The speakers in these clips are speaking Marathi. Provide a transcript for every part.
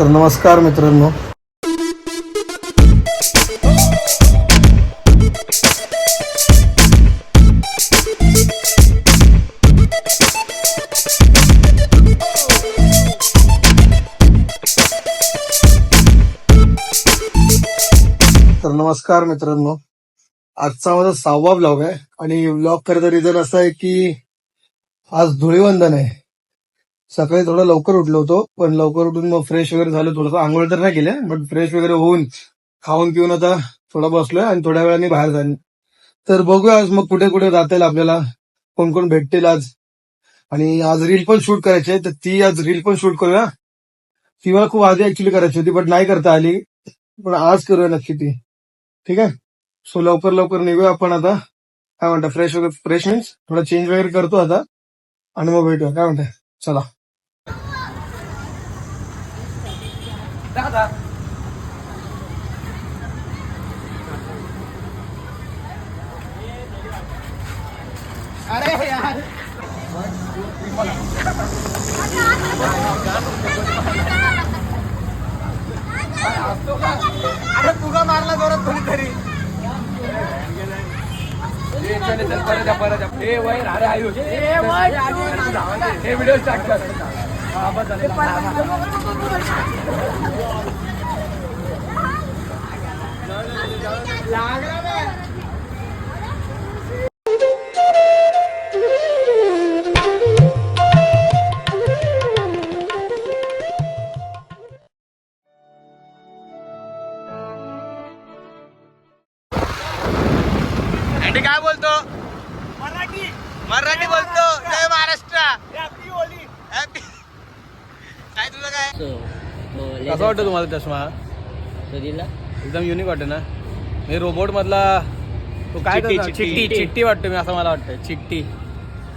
तर नमस्कार मित्रांनो. आजचा माझा 6वा ब्लॉग आहे आणि ब्लॉग करायचा रिझन असा आहे की आज धुळीवंदन आहे. सकाळी थोडं लवकर उठलो होतो, पण लवकर उठून मग फ्रेश वगैरे झालं, थोडंसं आंघोळ तर नाही केलं, बट फ्रेश वगैरे होऊन खाऊन पिऊन आता थोडा बसलोय आणि थोड्या वेळाने बाहेर जाईन. तर बघूया आज मग कुठे कुठे जाता येईल आपल्याला, कोण कोण भेटतील आज. आणि आज रील पण शूट करायची आहे, तर ती आज रील पण शूट करूया. ती मला खूप आधी ऍक्च्युली करायची होती, बट नाही करता आली, पण आज करूया नक्की ती. ठीक आहे. सो लवकर लवकर निघूया आपण आता. काय म्हणता, फ्रेश वगैरे, फ्रेश मीन्स थोडा चेंज वगैरे करतो आता आणि मग भेटूया. काय म्हणताय, चला. अरे यार अरे तुगा मारला जोरात कोणीतरी. परत हे वय अरे आयुष हे व्हिडिओ स्टार्ट कर. अँडी काय बोलतो? मराठी बोलतो. जय महाराष्ट्र. हॅपी. काय तुझं काय कसं वाटतं तुम्हाला चष्मा? एकदम युनिक वाटतं ना. मी रोबोट मधला तो काय चिट्टी चिट्टी वाटतो मी, असं मला वाटतं. चिट्टी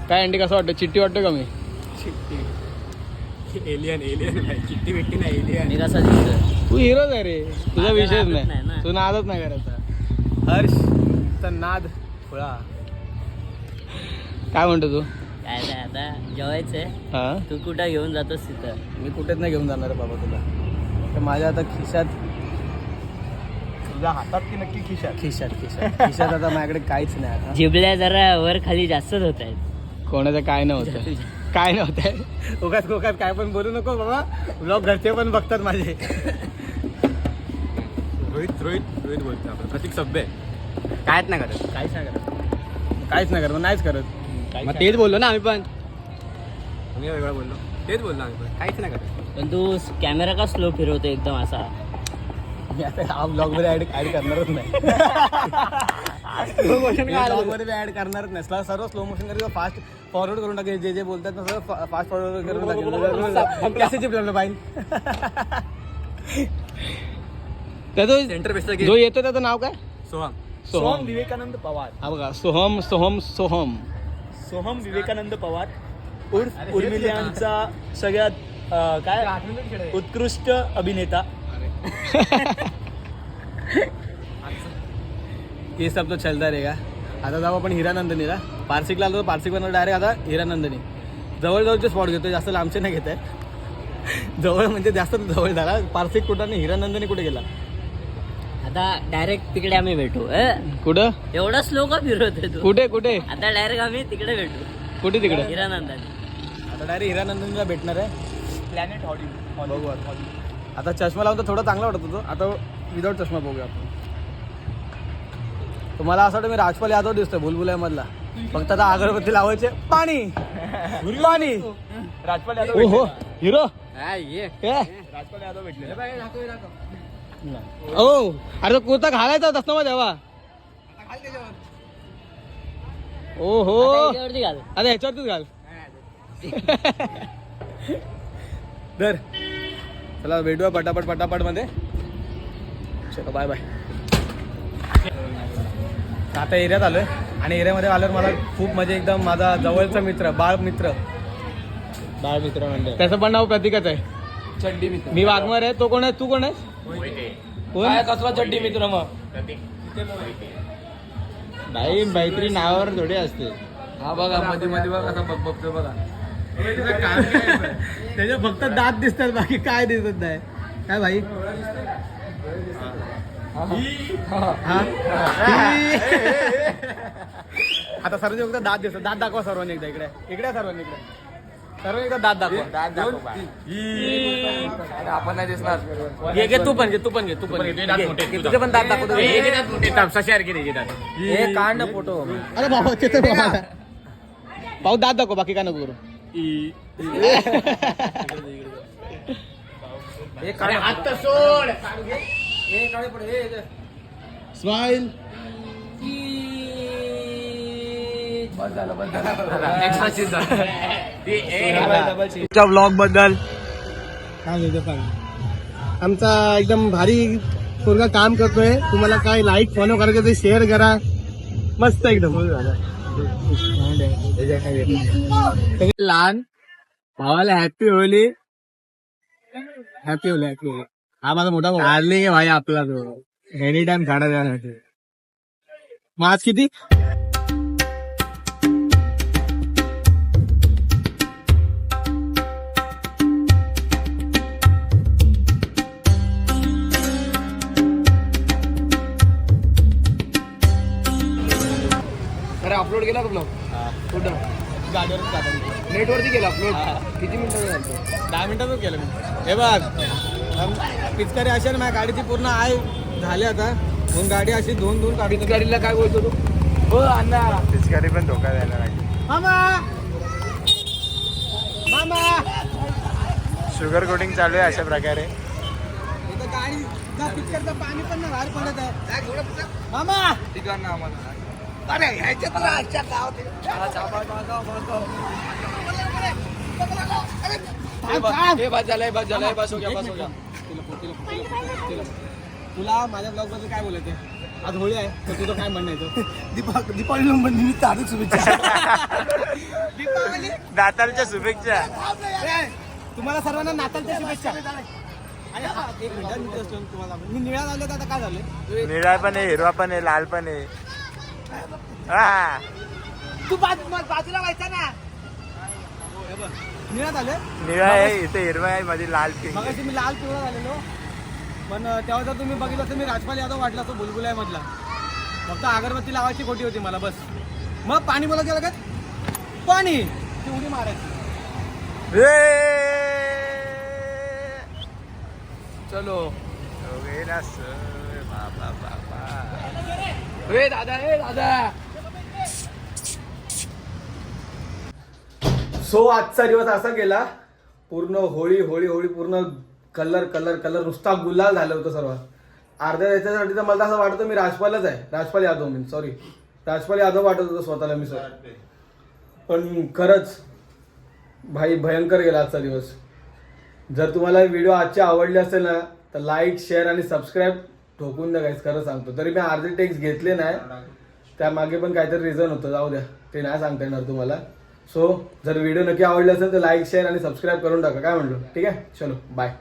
काय अँडी कसं वाटतं? चिट्टी वाटतं का मी? चिट्टी एलियन चिट्टी बिट्टी नाही एलियन. मी कसा दिसतो? तू हिरोच आहे रे, तुझा विषयच नाही. तू नादच नाही करायचा. हर्ष तर नाद खुळा. काय म्हणतो तू? काय नाही, आता जेवायचंय. हा, तू कुठं घेऊन जातोस तिथं? मी कुठेच नाही घेऊन जाणार बाबा तुला. तर माझ्या आता खिशात, तुझ्या हातात की नक्की खिशात? खिशात आता माझ्याकडे काहीच नाही आता. जिबल्या जरा वर खाली जास्तच होत आहेत. कोणाचं काय नव्हतं, काय नव्हतं. उगाच काय पण बोलू नको बाबा. ब्लॉग घरचे पण बघतात माझे. रोहित बोलतो आपण. प्रतीक सभ्य काहीच नाही करत. मग नाहीच करत. मग तेच बोललो ना आम्ही पण. आम्ही वेगळं बोललो, तेच बोललो आम्ही पण. काहीच नाही करत. पण तू कॅमेरा का स्लो फिरवतो एकदम असा? मी आता हा ब्लॉग मध्ये ऍड करणारच नाही. स्लो मोशन ब्लॉग मध्ये ऍड करणारच नाही. सर्व स्लो मोशन करून फास्ट फॉरवर्ड करून टाकेल. जे बोलतात ना सगळं फास्ट फॉरवर्ड करून टाकेल. कसे चिपलं पाहिजे. जो येतो त्याचं नाव काय? सोहम विवेकानंद पवार. हा बघा, सोहम विवेकानंद पवार उर्फ उर्मिलांचा सगळ्यात काय उत्कृष्ट अभिनेता. हे सब तो चलता रहेगा. आता जाऊ आपण हिरानंदनीला. पारसिकला आलो, पारसिकवरून डायरेक्ट आता हिरानंदनी. जवळजवळचे स्पॉट घेतो, जास्त लांबचे नाही घेत आहे. जवळ म्हणजे जास्त जवळ झाला. पारसिक कुठं आणि हिरानंदनी कुठे गेला? आता डायरेक्ट तिकडे आम्ही भेटू. कुठं? एवढा स्लो का फिरवतोय तू? कुठे आता डायरेक्ट आम्ही तिकडे भेटू. कुठे तिकडे? हिरानंदानी. आता डायरेक्ट हिरानंदनीला भेटणार आहे. प्लॅनेट हॉलिवूड बघू आता. चष्मा लावून तर थोडा चांगला वाटत होतो. आता विदाऊट चष्मा बघूया आपण. तुम्हाला असं वाटतं मी राजपाल यादव दिसतोय भुलभुलैयामधला. फक्त आता अगरबत्ती लावायचे, पाणी. राजपाल यादव. हो हिरो. राजपाल यादव भेटले. ओ अरे तो कुर्ता घालायचा होता ना तेव्हा. ओ हो, याच्यावरती घाल. अरे ह्याच्यावरतीच घाल. धर. चला भेटूया पटापट मध्ये. चलो बाय बाय. आता एरियात आलोय आणि एरियामध्ये आल्यावर मला खूप म्हणजे एकदम माझा जवळचा मित्र, बाळ मित्र म्हणजे त्याचं पण नाव प्रतीकच आहे. चड्डी मित्र. मी वाघमार आहे. तो कोण आहे? तू कोण आहेस? कोण? कसला चड्डी मित्र? मग भाई मैत्री नावावर थोडी असते. हा बघा मध्ये बघा कसा बघतो बघा. त्याच्या फक्त दात दिसतात, बाकी काय दिसत नाही. काय भाई आता सर्वांनी एकदा दात देतो. दात दाखवा सर्वांनी एकदा. इकडे इकडे सर्वांनी इकडे. सर्वांनी एकदा दात दाखवा. आपण नाही दिसणार. घे तू पण घे. तुझे पण दात दाखवतो. हे कांड फोटो. अरे बाबा ते तर पाहू दात दाखव. बाकी काय नको करू. स्माइल. ब्लॉग बद्दल आमचा एकदम भारी पोरगा काम करतोय. तुम्हाला काय लाईक फॉलो करायचं ते शेअर करा. मस्त एकदम लहान भावाला happy Holy. Happy Holy. Happy Holy. हा माझा मोठा डार्लिंग आहे भाई आपला. तो एनी टाइम खाडा द्यासाठी. मग आज किती अरे अपलोड केला का ब्लॉग? कुठं? नेटवरती केला अपलोड. किती मिनिटं झालं? 10 मिनिटातच केलं मी. हे बघ पिचकारी अशा ना माझ्या गाडीची पूर्ण आहे झाली आता. म्हणून गाडी अशी धुवून काढून. गाडीला काय बोलतो तू? हो अण्णा. पिचकारी पण धोका द्यायला लागली. मामा मामा शुगर कोटिंग चालू आहे अशा प्रकारे. इथं गाडी पिचकारचं पाणी पण ना बाहेर पडत आहे. मामा ठिकाण आम्हाला तुला माझ्या ब्लॉग बद्दल काय बोलायचं? आज होळी आहे तर तुझं काय म्हणणं आहे? दीपावली निमित्त हार्दिक शुभेच्छा. दीपावली नाताळच्या शुभेच्छा. तुम्हाला सर्वांना नाताळच्या शुभेच्छा. आणि हा, एक मिनिट मी just तुम्हाला मी निळा लावलं तर आता काय झालं? निळा पण आहे, हिरवा पण आहे, लाल पण आहे. हा. तू बाजूला व्हायचा ना. निळा झालं. निळा आहे, इथे हिरवा आहे, मध्ये लाल पिंक. मग मी लाल पिवळा झालेलो. पण तेव्हा जर तुम्ही बघितलं तर मी राजपाल यादव वाटला तो बुलबुलाय मधला. फक्त अगरबत्ती लावायची खोटी होती मला बस. मग पाणी बोला गेलं का पाणी ती उडी मारायची. चलो. दादा. सो आजचा दिवस असा गेला. पूर्ण होळी पूर्ण कलर नुसता गुलाल झालं होतं सर्व. अर्ध्या याच्यासाठी तर मला असं वाटतं मी राजपालच आहे. राजपाल यादव मी सॉरी राजपाल यादव वाटत होतं स्वतःला मी सर. पण खरंच भाई भयंकर गेला आजचा दिवस. जर तुम्हाला व्हिडिओ आजचे आवडले असेल ना तर लाईक शेअर आणि सबस्क्राईब ठोकून द्या गाईस. खरं सांगतो. तरी मी अर्धे टेक्स्ट घेतले नाही. त्यामागे पण काहीतरी रिझन होतं. जाऊ द्या ते नाही सांगता येणार तुम्हाला. सो जर व्हिडिओ नक्की आवडले असेल तर लाईक शेअर आणि सबस्क्राईब करून टाका. काय म्हणलो? ठीक आहे. चलो बाय.